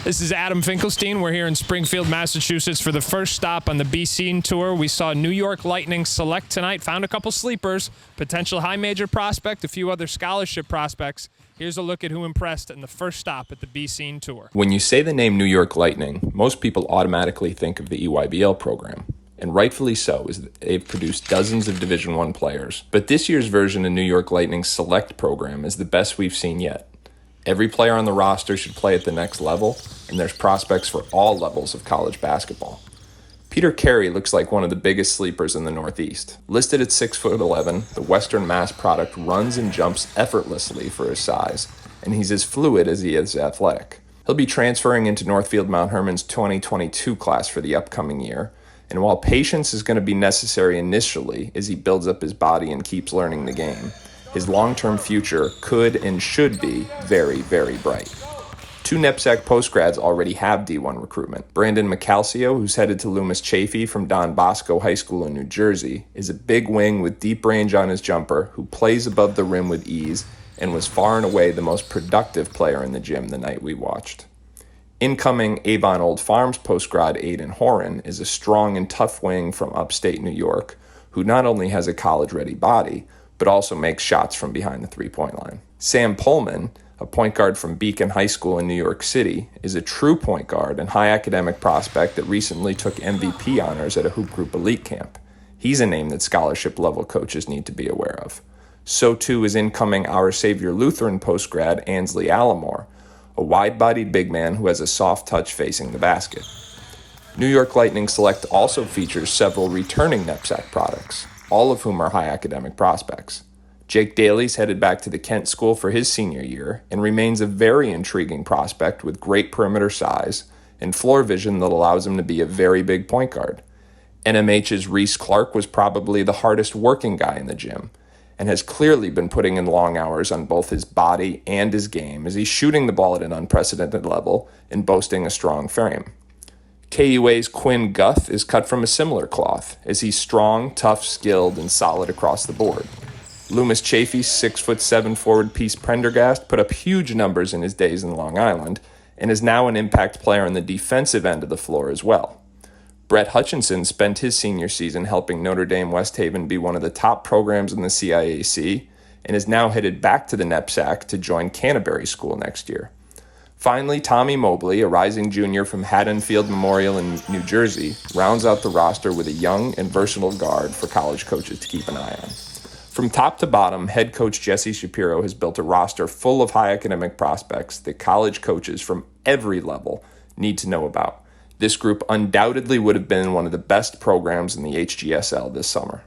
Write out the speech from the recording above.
This is Adam Finkelstein. We're here in Springfield, Massachusetts for the first stop on the B-Scene Tour. We saw New York Lightning select tonight, found a couple sleepers, potential high major prospect, a few other scholarship prospects. Here's a look at who impressed in the first stop at the B-Scene Tour. When you say the name New York Lightning, most people automatically think of the EYBL program. And rightfully so, as they've produced dozens of Division I players. But this year's version of New York Lightning's Select program is the best we've seen yet. Every player on the roster should play at the next level, and there's prospects for all levels of college basketball. Peter Carey looks like one of the biggest sleepers in the Northeast. Listed at 6'11", the Western Mass product runs and jumps effortlessly for his size, and he's as fluid as he is athletic. He'll be transferring into Northfield Mount Hermon's 2022 class for the upcoming year, and while patience is going to be necessary initially as he builds up his body and keeps learning the game, his long-term future could and should be very, very bright. 2 NEPSAC postgrads already have D1 recruitment. Brandon Mccalcio, who's headed to Loomis Chaffee from Don Bosco High School in New Jersey, is a big wing with deep range on his jumper who plays above the rim with ease and was far and away the most productive player in the gym the night we watched. Incoming Avon Old Farms postgrad Aiden Horan is a strong and tough wing from upstate New York who not only has a college-ready body, but also makes shots from behind the three-point line. Sam Pullman, a point guard from Beacon High School in New York City, is a true point guard and high academic prospect that recently took MVP honors at a Hoop Group Elite Camp. He's a name that scholarship-level coaches need to be aware of. So too is incoming Our Savior Lutheran postgrad Ansley Allamore, a wide-bodied big man who has a soft touch facing the basket. New York Lightning Select also features several returning NEPSAC products, all of whom are high academic prospects. Jake Daly's headed back to the Kent School for his senior year and remains a very intriguing prospect with great perimeter size and floor vision that allows him to be a very big point guard. NMH's Reese Clark was probably the hardest working guy in the gym and has clearly been putting in long hours on both his body and his game as he's shooting the ball at an unprecedented level and boasting a strong frame. KUA's Quinn Guth is cut from a similar cloth, as he's strong, tough, skilled, and solid across the board. Loomis Chaffee's 6'7" forward Peace Prendergast put up huge numbers in his days in Long Island, and is now an impact player on the defensive end of the floor as well. Brett Hutchinson spent his senior season helping Notre Dame West Haven be one of the top programs in the CIAC, and is now headed back to the NEPSAC to join Canterbury School next year. Finally, Tommy Mobley, a rising junior from Haddonfield Memorial in New Jersey, rounds out the roster with a young and versatile guard for college coaches to keep an eye on. From top to bottom, head coach Jesse Shapiro has built a roster full of high academic prospects that college coaches from every level need to know about. This group undoubtedly would have been one of the best programs in the HGSL this summer.